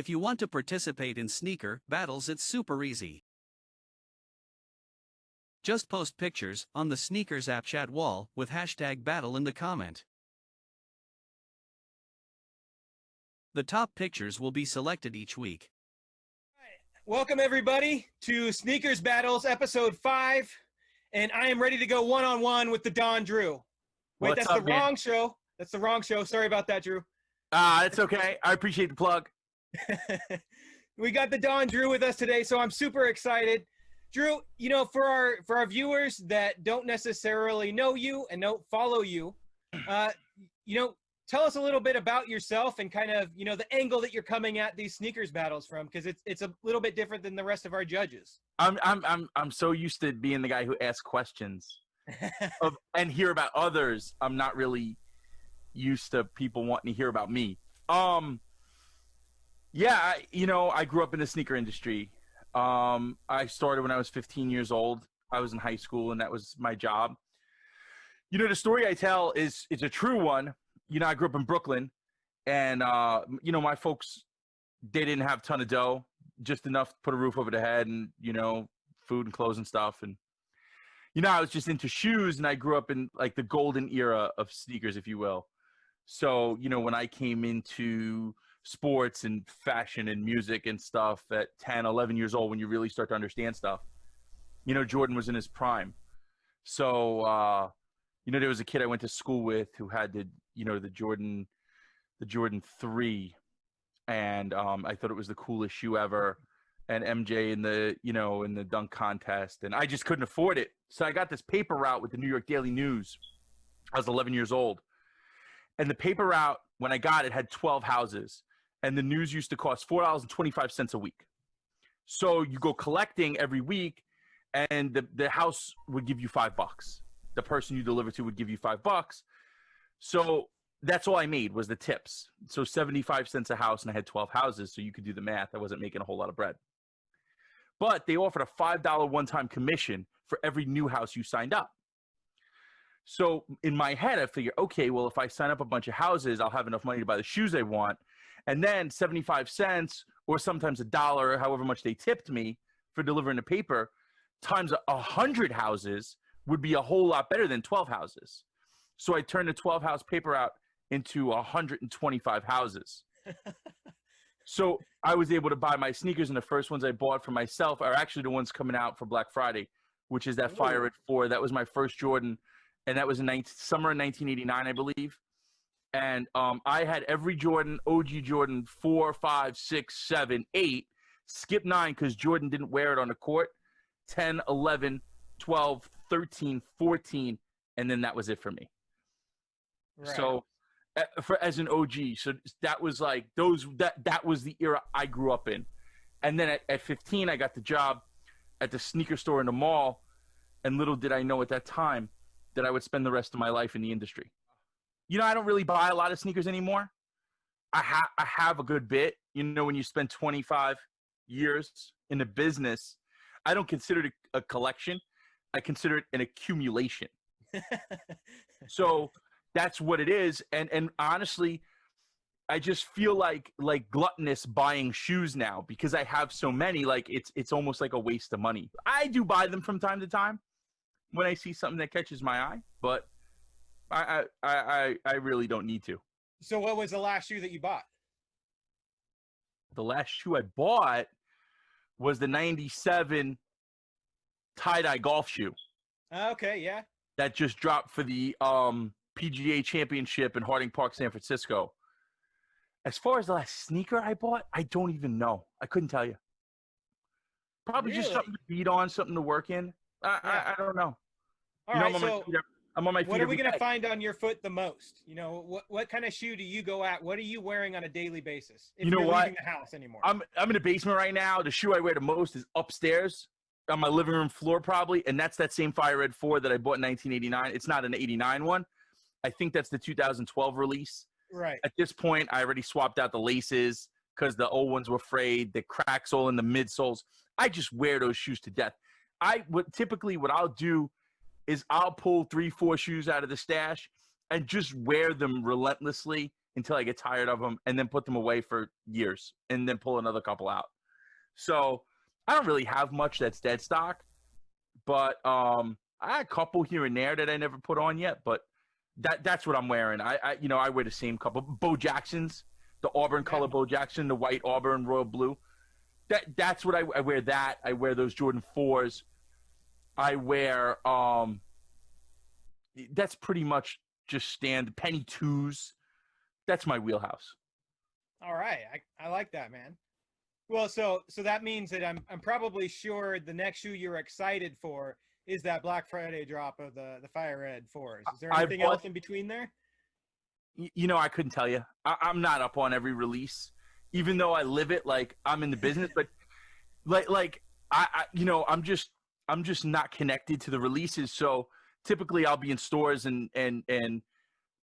If you want to participate in sneaker battles, it's super easy. Just post pictures on the Sneakers app chat wall with hashtag battle in the comment. The top pictures will be selected each week. Welcome everybody to Sneakers Battles episode 5, and I am ready to go one-on-one with the Don Drew. Wait, that's the wrong show. That's the wrong show. Sorry about that, Drew. It's okay. I appreciate the plug. We got the Don Drew with us today, so I'm super excited. Drew, you know, for our viewers that don't necessarily know you and don't follow you, tell us a little bit about yourself and kind of, the angle that you're coming at these sneakers battles from, because it's a little bit different than the rest of our judges. I'm so used to being the guy who asks questions and hear about others. I'm not really used to people wanting to hear about me. I grew up in the sneaker industry. I started when I was 15 years old. I was in high school, and that was my job. The story I tell is a true one. I grew up in Brooklyn, and, my folks, they didn't have a ton of dough, just enough to put a roof over their head and, food and clothes and stuff. And, I was just into shoes, and I grew up in, like, the golden era of sneakers, if you will. So, when I came into sports and fashion and music and stuff at 10, 11 years old, when you really start to understand stuff, Jordan was in his prime. So, there was a kid I went to school with who had the Jordan 3, and I thought it was the coolest shoe ever, and MJ in the dunk contest, and I just couldn't afford it. So I got this paper route with the New York Daily News. I was 11 years old, and the paper route, when I got it, had 12 houses, and the news used to cost $4.25 a week. So you go collecting every week, and the house would give you $5. The person you deliver to would give you $5. So that's all I made was the tips. So 75 cents a house, and I had 12 houses, so you could do the math. I wasn't making a whole lot of bread. But they offered a $5 one-time commission for every new house you signed up. So in my head, I figured, okay, well, if I sign up a bunch of houses, I'll have enough money to buy the shoes I want. And then 75 cents or sometimes $1, however much they tipped me for delivering the paper, times 100 houses would be a whole lot better than 12 houses. So I turned the 12-house paper out into 125 houses. So I was able to buy my sneakers, and the first ones I bought for myself are actually the ones coming out for Black Friday, which is that Fire Red 4. That was my first Jordan, and that was in summer of 1989, I believe. And I had every Jordan, OG Jordan, 4, 5, 6, 7, 8, skip 9 because Jordan didn't wear it on the court, 10, 11, 12, 13, 14, and then that was it for me. Right. So as an OG, so that was like that was the era I grew up in. And then at 15, I got the job at the sneaker store in the mall, and little did I know at that time that I would spend the rest of my life in the industry. I don't really buy a lot of sneakers anymore. I have a good bit. When you spend 25 years in the business, I don't consider it a collection. I consider it an accumulation. So that's what it is. And honestly, I just feel like gluttonous buying shoes now because I have so many. Like it's almost like a waste of money. I do buy them from time to time when I see something that catches my eye, but I really don't need to. So what was the last shoe that you bought? The last shoe I bought was the 97 tie-dye golf shoe. Okay, yeah. That just dropped for the PGA Championship in Harding Park, San Francisco. As far as the last sneaker I bought, I don't even know. I couldn't tell you. Probably just something to beat on, something to work in. I don't know. All right, so I'm on my feet. What are we going to find on your foot the most? What kind of shoe do you go at? What are you wearing on a daily basis? If you're leaving the house anymore. I'm in the basement right now. The shoe I wear the most is upstairs on my living room floor probably, and that's that same Fire Red 4 that I bought in 1989. It's not an 89 one. I think that's the 2012 release. Right. At this point, I already swapped out the laces because the old ones were frayed. The cracks all in the midsoles. I just wear those shoes to death. Typically what I'll do is I'll pull 3-4 shoes out of the stash and just wear them relentlessly until I get tired of them and then put them away for years and then pull another couple out. So I don't really have much that's dead stock, but I had a couple here and there that I never put on yet, but that's what I'm wearing. I wear the same couple. Bo Jacksons, the Auburn color Bo Jackson, the white Auburn royal blue. That's what I wear. That I wear those Jordan 4s. I wear that's pretty much just stand penny 2s. That's my wheelhouse. All right, I like that, man. Well, so that means that I'm probably sure the next shoe you're excited for is that Black Friday drop of the Fire Red 4s. Is there anything else in between there? I couldn't tell you. I'm not up on every release, even though I live it like I'm in the business. But I'm just not connected to the releases. So typically I'll be in stores and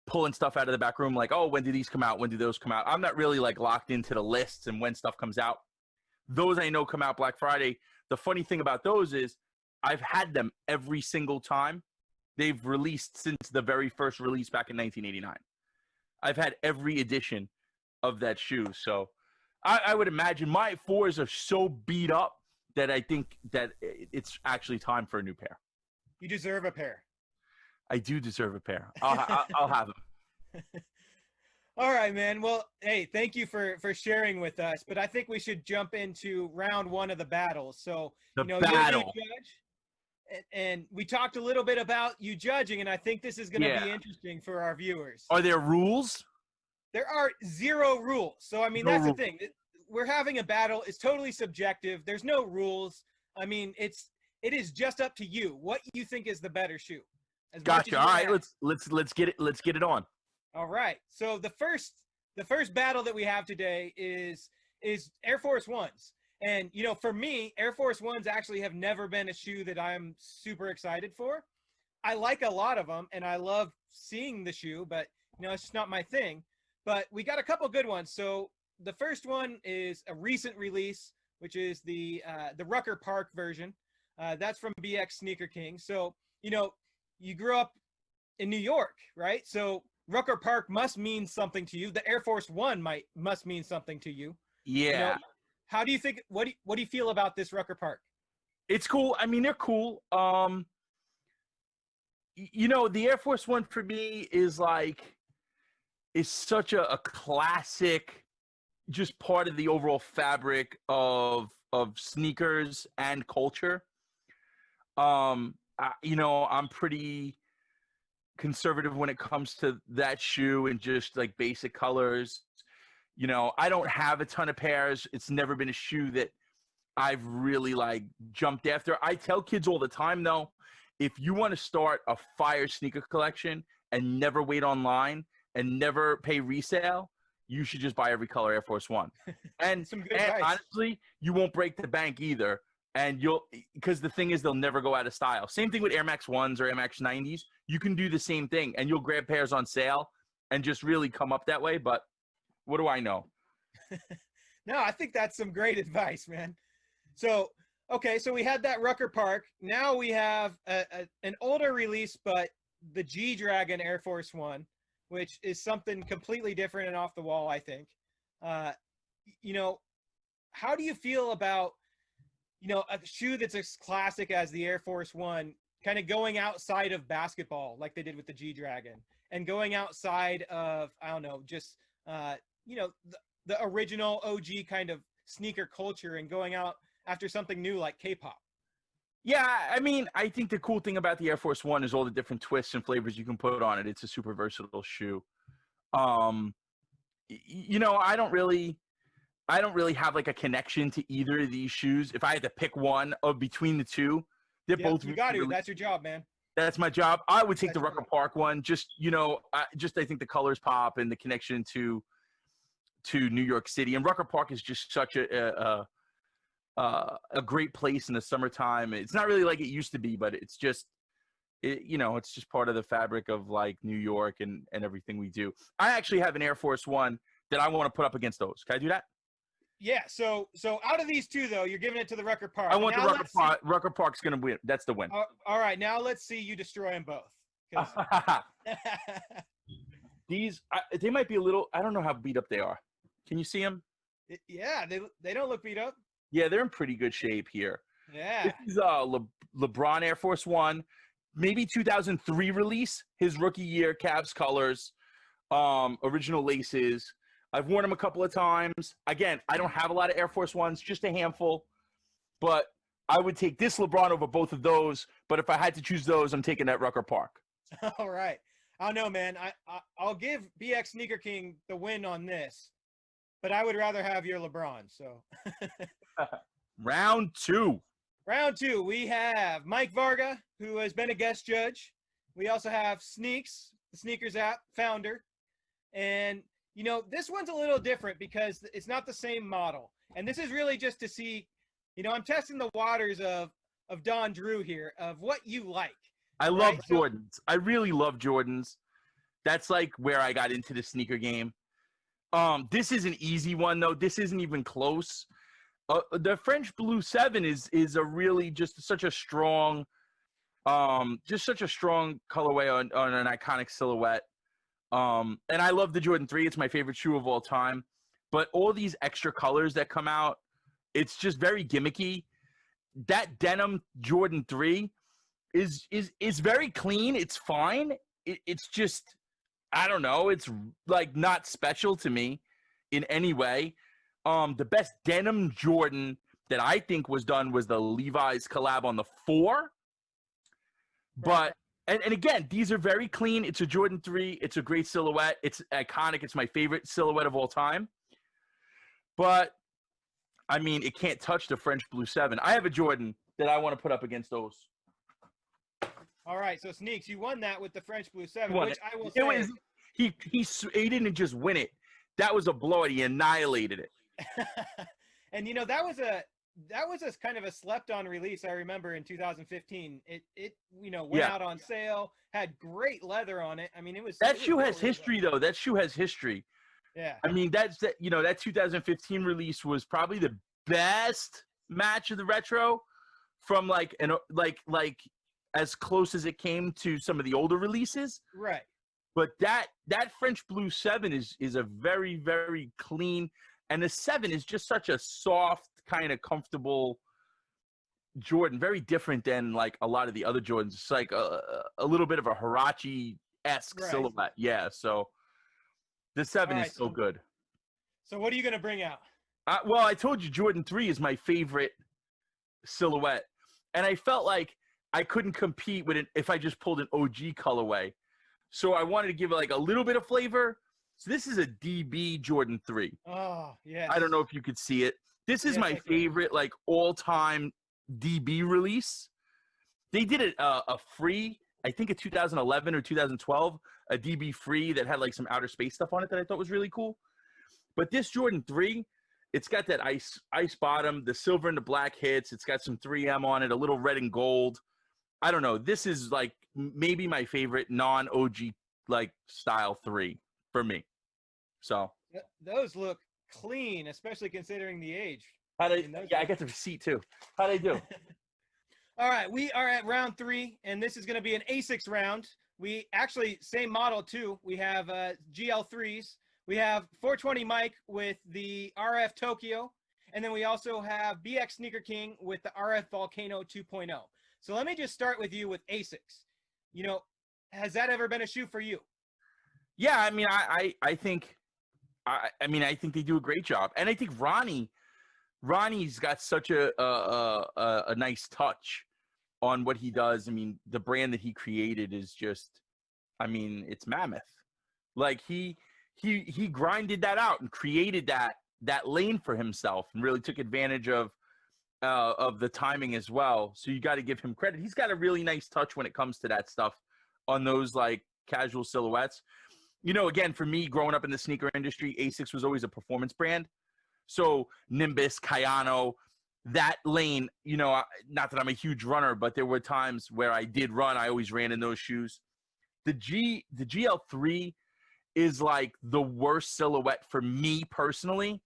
pulling stuff out of the back room, like, oh, when do these come out? When do those come out? I'm not really like locked into the lists and when stuff comes out. Those I know come out Black Friday. The funny thing about those is I've had them every single time they've released since the very first release back in 1989. I've had every edition of that shoe. So I would imagine my 4s are so beat up that I think that it's actually time for a new pair. You deserve a pair. I do deserve a pair. I'll have them. All right, man. Well, hey, thank you for sharing with us. But I think we should jump into round 1 of the battles. So, battle. You're the judge, and we talked a little bit about you judging, and I think this is going to be interesting for our viewers. Are there rules? There are 0 rules. So, I mean, that's the thing. We're having a battle. It's totally subjective. There's no rules. I mean, it is just up to you what you think is the better shoe. Gotcha. All right, let's get it on. All right. So the first battle that we have today is Air Force Ones. And, for me, Air Force Ones actually have never been a shoe that I'm super excited for. I like a lot of them, and I love seeing the shoe, but, it's just not my thing. But we got a couple good ones. So the first one is a recent release, which is the Rucker Park version. That's from BX Sneaker King. So, you grew up in New York, right? So Rucker Park must mean something to you. The Air Force One must mean something to you. Yeah. How do you think? What do you feel about this Rucker Park? It's cool. I mean, they're cool. The Air Force One for me is such a classic, just part of the overall fabric of sneakers and culture. I'm pretty conservative when it comes to that shoe and just like basic colors. I don't have a ton of pairs. It's never been a shoe that I've really jumped after. I tell kids all the time though, if you want to start a fire sneaker collection and never wait online and never pay resale, you should just buy every color Air Force One. And honestly, you won't break the bank either. And because the thing is, they'll never go out of style. Same thing with Air Max 1s or Air Max 90s. You can do the same thing, and you'll grab pairs on sale and just really come up that way. But what do I know? No, I think that's some great advice, man. So, okay, so we had that Rucker Park. Now we have an older release, but the G-Dragon Air Force One, which is something completely different and off the wall, I think. How do you feel about a shoe that's as classic as the Air Force One, kind of going outside of basketball like they did with the G-Dragon, and going outside of, I don't know, just, the original OG kind of sneaker culture and going out after something new like K-pop? Yeah, I mean, I think the cool thing about the Air Force One is all the different twists and flavors you can put on it. It's a super versatile shoe. I don't really have a connection to either of these shoes. If I had to pick one of between the two, they're both. You got to. That's your job, man. That's my job. I would take the Rucker Park one. Just I think the colors pop and the connection to New York City. And Rucker Park is just such a great place in the summertime. It's not really like it used to be, but it's just it's just part of the fabric of New York and everything we do. I actually have an Air Force One that I want to put up against those. Can I do that? Yeah, so out of these two, though, you're giving it to the Rucker Park. I want the Rucker Park. Rucker Park's going to win. That's the win. All right, now let's see you destroy them both. These they might be a little. I don't know how beat up they are. Can you see them? Yeah, they don't look beat up. Yeah, they're in pretty good shape here. Yeah. This is LeBron Air Force One, maybe 2003 release, his rookie year, Cavs colors, original laces. I've worn them a couple of times. Again, I don't have a lot of Air Force Ones, just a handful. But I would take this LeBron over both of those. But if I had to choose those, I'm taking that Rucker Park. All right. I don't know, man. I'll give BX Sneaker King the win on this, but I would rather have your LeBron. So Round two. Round two, we have Mike Varga, who has been a guest judge. We also have Sneaks, the Sneakers app founder. And, you know, this one's a little different because it's not the same model. And this is really just to see, you know, I'm testing the waters of Don Drew here, of what you like. I love Jordans. I really love Jordans. That's like where I got into the sneaker game. This is an easy one, though. This isn't even close. The French Blue 7 is a really just such a strong colorway on an iconic silhouette. And I love the Jordan 3. It's my favorite shoe of all time. But all these extra colors that come out, it's just very gimmicky. That denim Jordan 3 is very clean. It's fine. It's just, I don't know. It's like not special to me in any way. The best denim Jordan that I think was done was the Levi's collab on the 4. But and again, these are very clean. It's a Jordan 3. It's a great silhouette. It's iconic. It's my favorite silhouette of all time. But I mean, it can't touch the French Blue 7. I have a Jordan that I want to put up against those. All right, so Sneaks, you won that with the French Blue 7, which I will say. He didn't just win it. That was a blowout. He annihilated it. And you know that was a kind of a slept on release. I remember in 2015, it went out on sale, had great leather on it. I mean, that shoe has history though. That shoe has history. Yeah. I mean, that 2015 release was probably the best match of the retro from like as close as it came to some of the older releases. Right. But that French Blue 7 is a very, very clean. And the 7 is just such a soft, kind of comfortable Jordan, very different than like a lot of the other Jordans. It's like a little bit of a Huarache-esque silhouette. Yeah, so the 7 is so good. So what are you going to bring out? Well, I told you Jordan 3 is my favorite silhouette. And I felt like I couldn't compete with it if I just pulled an OG colorway. So I wanted to give it like a little bit of flavor. So this is a DB Jordan 3. Oh, yeah. I don't know if you could see it. This is my favorite, like, all-time DB release. They did a free, I think in 2011 or 2012, a DB free that had, like, some outer space stuff on it that I thought was really cool. But this Jordan 3, it's got that ice bottom, the silver and the black hits. It's got some 3M on it, a little red and gold. I don't know. This is, like, maybe my favorite non-OG, like, style 3 for me. So those look clean, especially considering the age. I got the receipt too. How'd I do? All right, we are at round 3, and this is going to be an Asics round. We actually, same model too. We have GL3s. We have 420 Mike with the RF Tokyo, and then we also have BX Sneaker King with the RF Volcano 2.0. So let me just start with you with Asics. You know, has that ever been a shoe for you? Yeah, I mean, I think they do a great job, and I think Ronnie's got such a nice touch on what he does. I mean, the brand that he created is just, I mean, it's mammoth. Like he grinded that out and created that lane for himself, and really took advantage of the timing as well. So you got to give him credit. He's got a really nice touch when it comes to that stuff on those like casual silhouettes. You know, again, for me, growing up in the sneaker industry, Asics was always a performance brand. So Nimbus, Cayano, that lane, you know, not that I'm a huge runner, but there were times where I did run. I always ran in those shoes. The GL3 is like the worst silhouette for me personally.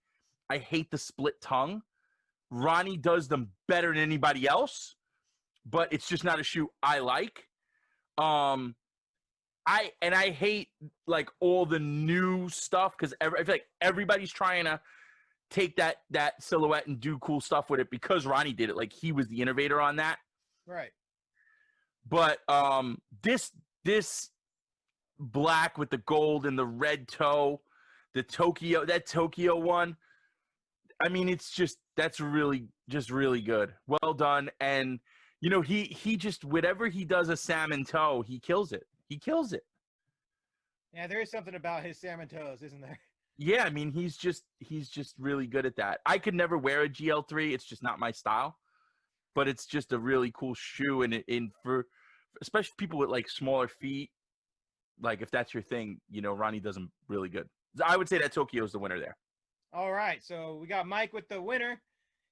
I hate the split tongue. Ronnie does them better than anybody else, but it's just not a shoe I like. I hate like all the new stuff because I feel like everybody's trying to take that silhouette and do cool stuff with it because Ronnie did it. Like he was the innovator on that. Right. But this black with the gold and the red toe, that Tokyo one. I mean, that's really good. Well done. And he just whatever he does a salmon toe, he kills it. He kills it. Yeah, there is something about his salmon toes, isn't there? Yeah, I mean, he's just really good at that. I could never wear a GL3. It's just not my style. But it's just a really cool shoe, and for especially people with like smaller feet, like if that's your thing, Ronnie does them really good. I would say that Tokyo is the winner there. All right, so we got Mike with the winner.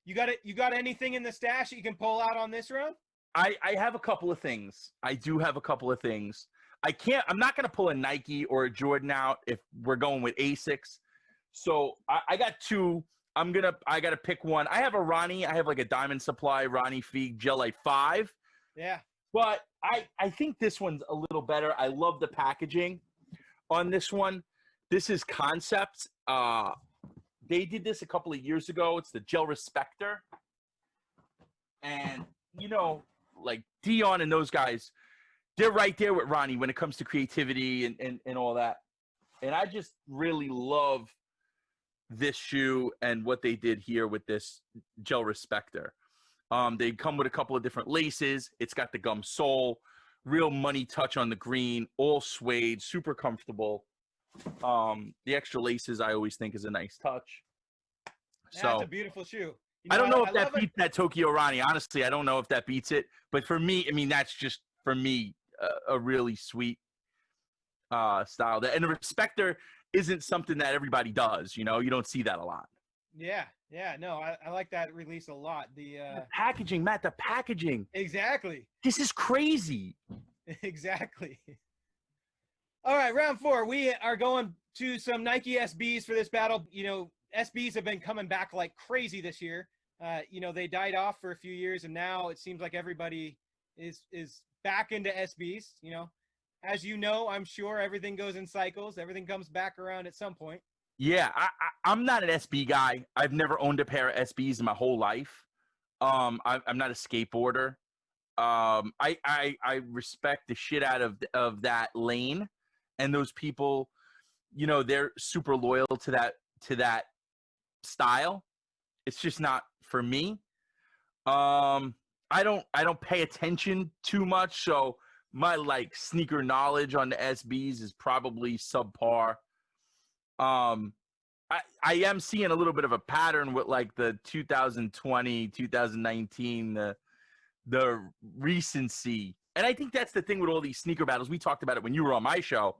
You got it. You got anything in the stash that you can pull out on this round? I have a couple of things. I do have a couple of things. I'm not going to pull a Nike or a Jordan out if we're going with Asics. So I got two. I got to pick one. I have a Ronnie. I have like a Diamond Supply Ronnie Feig Gel Light 5. Yeah. But I think this one's a little better. I love the packaging on this one. This is Concepts. They did this a couple of years ago. It's the Gel Respector. And, like Dion and those guys, they're right there with Ronnie when it comes to creativity and all that. And I just really love this shoe and what they did here with this Gel Respector. They come with a couple of different laces. It's got the gum sole, real money touch on the green, all suede, super comfortable. The extra laces I always think is a nice touch. That's a beautiful shoe. I don't know if that beats that Tokyo Ronnie. Honestly, I don't know if that beats it. But for me, I mean, that's just, for me, a really sweet style. And the Respector isn't something that everybody does. You don't see that a lot. Yeah. No, I like that release a lot. The packaging, Matt, the packaging. Exactly. This is crazy. Exactly. All right, round 4. We are going to some Nike SBs for this battle. SBs have been coming back like crazy this year. They died off for a few years, and now it seems like everybody is back into SBs. As I'm sure everything goes in cycles. Everything comes back around at some point. Yeah, I'm not an SB guy. I've never owned a pair of SBs in my whole life. I'm not a skateboarder. I respect the shit out of that lane, and those people, they're super loyal to that style. It's just not for me. I don't pay attention too much, so my like sneaker knowledge on the SBs is probably subpar. I am seeing a little bit of a pattern with like the 2020, 2019, the recency. And I think that's the thing with all these sneaker battles. We talked about it when you were on my show.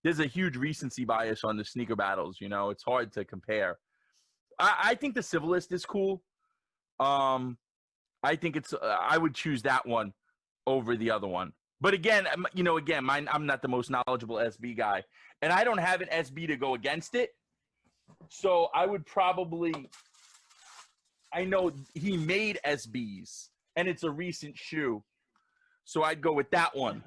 There's a huge recency bias on the sneaker battles. It's hard to compare. I think the Civilist is cool. I think I would choose that one over the other one. But again, I'm not the most knowledgeable SB guy, and I don't have an SB to go against it. So I would probably, I know he made SBs, and it's a recent shoe, so I'd go with that one.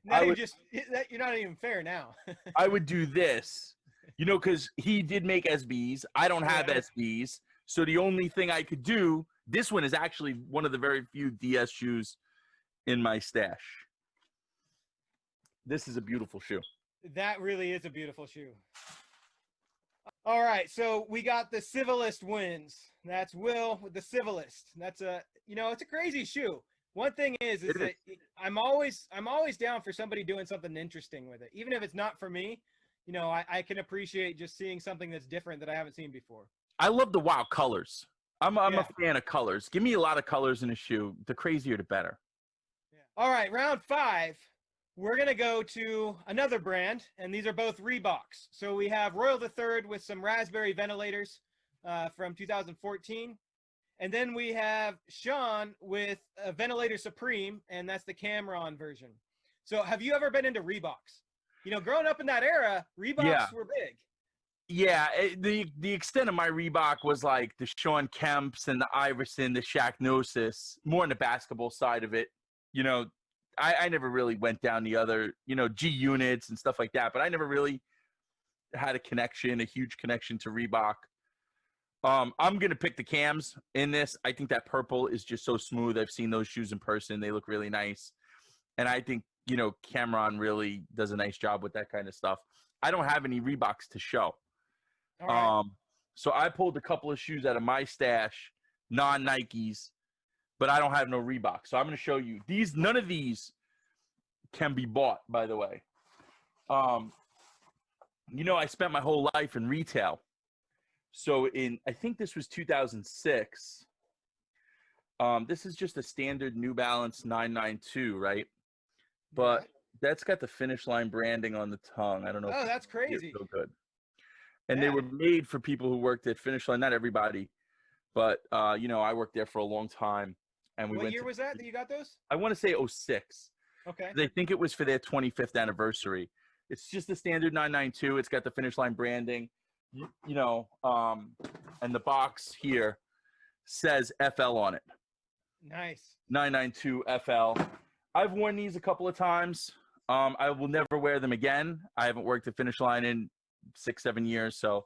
You're not even fair now. I would do this, because he did make SBs. I don't have SBs, so the only thing I could do, this one is actually one of the very few DS shoes in my stash. This is a beautiful shoe. That really is a beautiful shoe. All right, so we got the Civilist wins. That's Will with the Civilist. That's it's a crazy shoe. One thing is that I'm always down for somebody doing something interesting with it, even if it's not for me. I can appreciate just seeing something that's different that I haven't seen before. I love the wild colors. I'm a fan of colors. Give me a lot of colors in a shoe. The crazier, the better. Yeah. All right, round 5. We're going to go to another brand, and these are both Reeboks. So we have Royal III with some raspberry ventilators from 2014. And then we have Sean with a Ventilator Supreme, and that's the Cameron version. So have you ever been into Reeboks? Growing up in that era, Reeboks were big. Yeah, the extent of my Reebok was like the Sean Kemps and the Iverson, the Shaq Gnosis, more on the basketball side of it. I never really went down the other, G units and stuff like that, but I never really had a huge connection to Reebok. I'm going to pick the cams in this. I think that purple is just so smooth. I've seen those shoes in person. They look really nice. And I think, Cameron really does a nice job with that kind of stuff. I don't have any Reeboks to show. All right. So I pulled a couple of shoes out of my stash, non-Nikes, but I don't have no Reebok. So I'm going to show you these. None of these can be bought, by the way. I spent my whole life in retail. So I think this was 2006. This is just a standard New Balance 992, right? But that's got the Finish Line branding on the tongue. I don't know. Oh, that's crazy. So good. And they were made for people who worked at Finish Line. Not everybody, but I worked there for a long time. And what year was that you got those? I want to say 06. Okay. They think it was for their 25th anniversary. It's just the standard 992. It's got the Finish Line branding, and the box here says FL on it. Nice. 992 FL. I've worn these a couple of times. I will never wear them again. I haven't worked at Finish Line in 6-7 years, so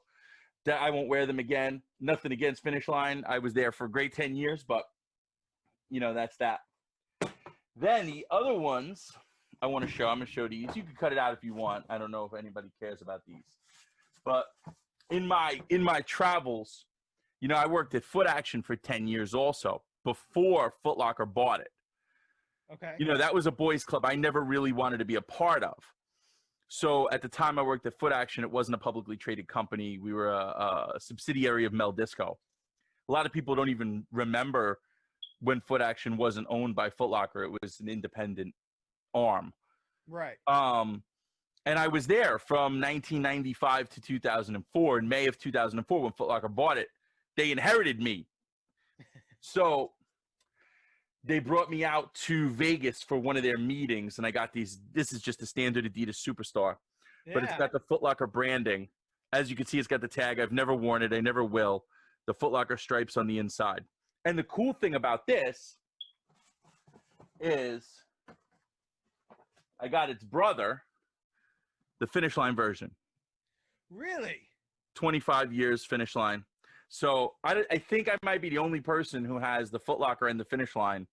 I won't wear them again. Nothing against Finish Line. I was there for a great 10 years, but that's that. Then the other ones I want to show. I'm going to show these. You can cut it out if you want. I don't know if anybody cares about these. But in my travels, I worked at Foot Action for 10 years also, before Foot Locker bought it. Okay. That was a boys club I never really wanted to be a part of. So at the time I worked at Foot Action, it wasn't a publicly traded company. We were a subsidiary of Mel Disco. A lot of people don't even remember when Foot Action wasn't owned by Foot Locker. It was an independent arm. Right. And I was there from 1995 to 2004. In May of 2004, when Foot Locker bought it, they inherited me. So they brought me out to Vegas for one of their meetings, and I got these. This is just a standard Adidas Superstar, but it's got the Foot Locker branding. As you can see, it's got the tag. I've never worn it. I never will. The Foot Locker stripes on the inside. And the cool thing about this is I got its brother, the Finish Line version. Really? 25 years Finish Line. So I think I might be the only person who has the Foot Locker and the Finish Line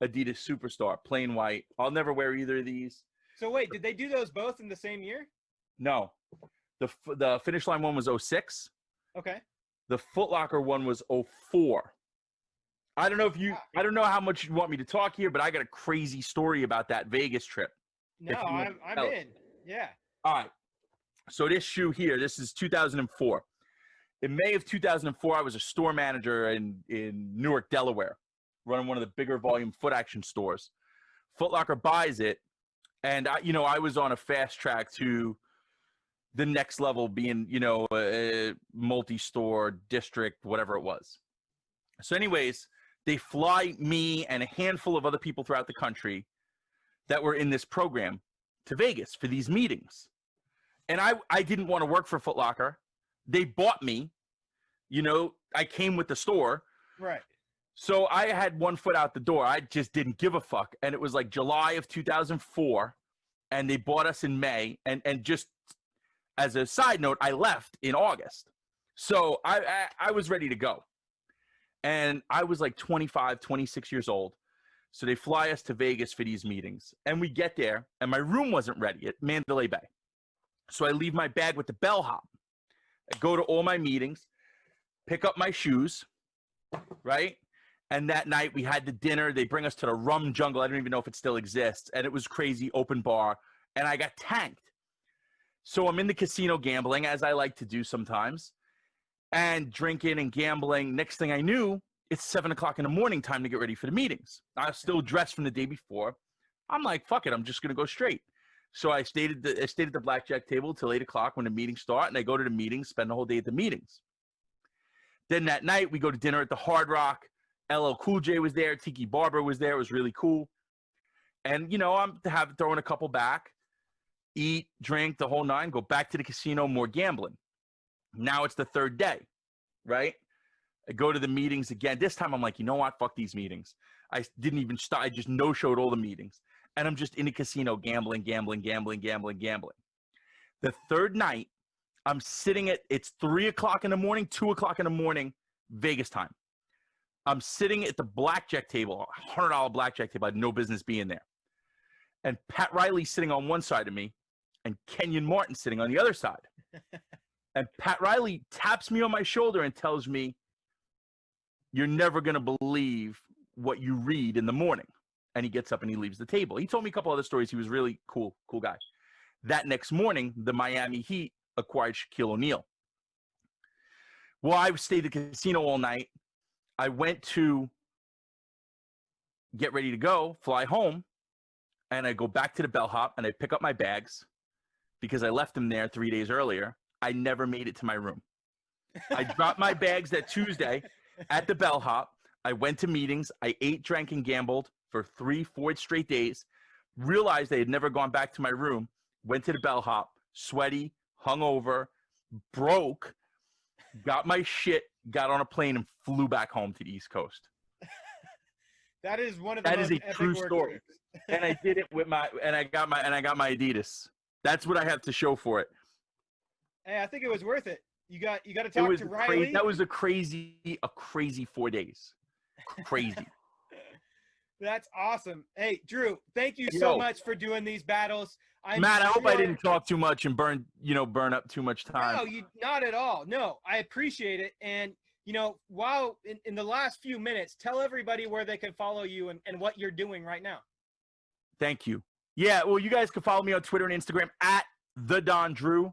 Adidas Superstar, plain white. I'll never wear either of these. So wait, did they do those both in the same year? No. The Finish Line one was 06. Okay. The Foot Locker one was 04. I don't know how much you want me to talk here, but I got a crazy story about that Vegas trip. No, I'm in. Yeah. All right. So this shoe here, this is 2004. In May of 2004, I was a store manager in Newark, Delaware, running one of the bigger volume Foot Action stores. Foot Locker buys it, and I was on a fast track to the next level, being a multi-store district, whatever it was. So anyways, they fly me and a handful of other people throughout the country that were in this program to Vegas for these meetings. And I didn't want to work for Foot Locker. They bought me. I came with the store. Right. So I had one foot out the door. I just didn't give a fuck. And it was like July of 2004. And they bought us in May. And just as a side note, I left in August. So I was ready to go. And I was like 25, 26 years old. So they fly us to Vegas for these meetings. And we get there, and my room wasn't ready at Mandalay Bay. So I leave my bag with the bellhop. I go to all my meetings, pick up my shoes, right? And that night we had the dinner. They bring us to the Rum Jungle. I don't even know if it still exists. And it was crazy, open bar. And I got tanked. So I'm in the casino gambling, as I like to do sometimes, and drinking and gambling. Next thing I knew, it's 7 o'clock in the morning, time to get ready for the meetings. I was still dressed from the day before. I'm like, fuck it, I'm just going to go straight. So I stayed at the blackjack table till 8 o'clock when the meetings start, and I go to the meetings, spend the whole day at the meetings. Then that night, we go to dinner at the Hard Rock. LL Cool J was there. Tiki Barber was there. It was really cool. And, I'm throwing a couple back, eat, drink, the whole nine, go back to the casino, more gambling. Now it's the third day, right? I go to the meetings again. This time I'm like, you know what? Fuck these meetings. I didn't even start. I just no-showed all the meetings. and I'm just in a casino gambling. The third night, I'm sitting it's 3 o'clock in the morning, 2 o'clock in the morning, Vegas time. I'm sitting at the blackjack table, $100 blackjack table. I had no business being there. And Pat Riley's sitting on one side of me and Kenyon Martin sitting on the other side. And Pat Riley taps me on my shoulder and tells me, "You're never going to believe what you read in the morning." And he gets up and he leaves the table. He told me a couple other stories. He was really cool guy. That next morning, the Miami Heat acquired Shaquille O'Neal. Well, I stayed at the casino all night. I went to get ready to go, fly home, and I go back to the bellhop and I pick up my bags because I left them there 3 days earlier. I never made it to my room. I dropped my bags that Tuesday at the bellhop. I went to meetings. I ate, drank, and gambled for 3-4 straight days. Realized I had never gone back to my room. Went to the bellhop, sweaty, hungover, broke, got my shit, got on a plane, and flew back home to the East Coast. That is one of the that most is a epic true work story. trips. And I did it with I got my Adidas. That's what I have to show for it. Hey, I think it was worth it. You got to talk to Riley. That was a crazy 4 days. Crazy. That's awesome. Hey, Drew, thank you so much for doing these battles. Matt, I hope I didn't talk too much and burn up too much time. No, not at all. No, I appreciate it. And, while in the last few minutes, tell everybody where they can follow you and what you're doing right now. Thank you. Yeah, well, you guys can follow me on Twitter and Instagram at the Don Drew.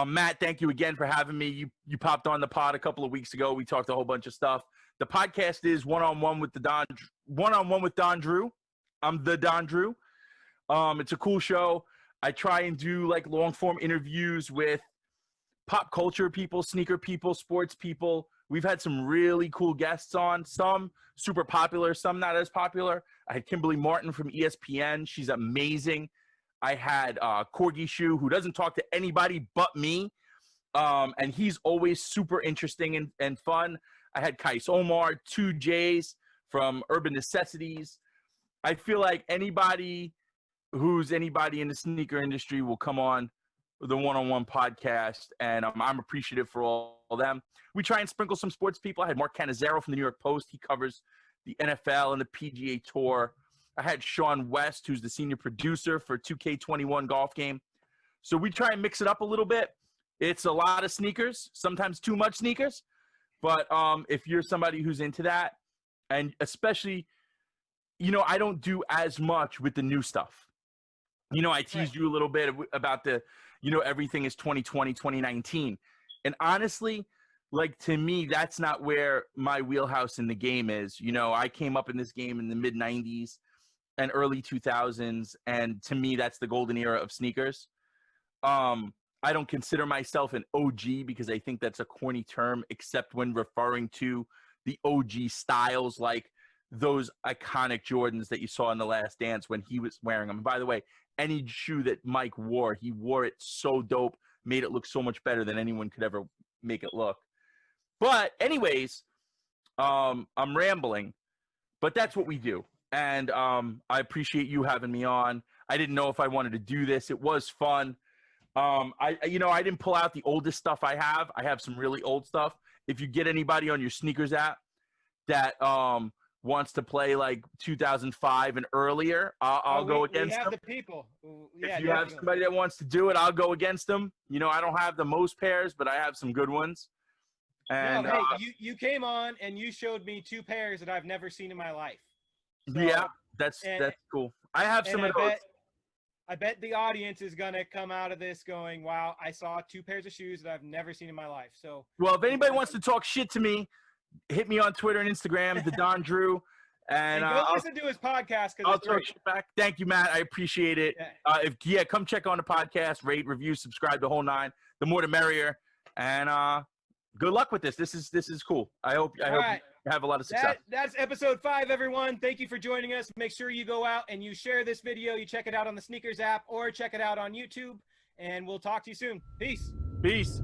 Matt, thank you again for having me. You popped on the pod a couple of weeks ago. We talked a whole bunch of stuff. The podcast is one-on-one with Don Drew. I'm the Don Drew. It's a cool show. I try and do like long-form interviews with pop culture people, sneaker people, sports people. We've had some really cool guests on, some super popular, some not as popular. I had Kimberly Martin from ESPN. She's amazing. I had Corgi Shoe, who doesn't talk to anybody but me, and he's always super interesting and fun. I had Kais Omar, 2 J's from Urban Necessities. I feel like anybody who's anybody in the sneaker industry will come on the one-on-one podcast, and I'm appreciative for all of them. We try and sprinkle some sports people. I had Mark Cannizzaro from the New York Post. He covers the NFL and the PGA Tour. I had Sean West, who's the senior producer for 2K21 golf game. So we try and mix it up a little bit. It's a lot of sneakers, sometimes too much sneakers. But if you're somebody who's into that, and especially, I don't do as much with the new stuff. I teased you a little bit about the, everything is 2020, 2019. And honestly, like, to me, that's not where my wheelhouse in the game is. I came up in this game in the mid-90s and early 2000s, and to me, that's the golden era of sneakers. I don't consider myself an OG because I think that's a corny term, except when referring to the OG styles, like those iconic Jordans that you saw in The Last Dance when he was wearing them. And by the way, any shoe that Mike wore, he wore it so dope, made it look so much better than anyone could ever make it look. But anyways, I'm rambling, but that's what we do. And I appreciate you having me on. I didn't know if I wanted to do this. It was fun. I didn't pull out the oldest stuff I have. I have some really old stuff. If you get anybody on your sneakers app that wants to play like 2005 and earlier, I'll go against them. We have the people. If you have somebody that wants to do it, I'll go against them. I don't have the most pairs, but I have some good ones. And you came on and you showed me 2 pairs that I've never seen in my life. So, yeah, that's cool. I have some of those. I bet the audience is going to come out of this going, wow, I saw 2 pairs of shoes that I've never seen in my life. So, well, if anybody wants to talk shit to me, hit me on Twitter and Instagram, the Don Drew. And go listen to his podcast. I'll talk shit back. Thank you, Matt. I appreciate it. Yeah. Come check on the podcast, rate, review, subscribe, the whole 9. The more the merrier. And good luck with this. This is cool. I hope you have a lot of success. That's episode 5, everyone. Thank you for joining us. Make sure you go out and you share this video. You check it out on the Sneakers app or check it out on YouTube. And we'll talk to you soon. Peace. Peace.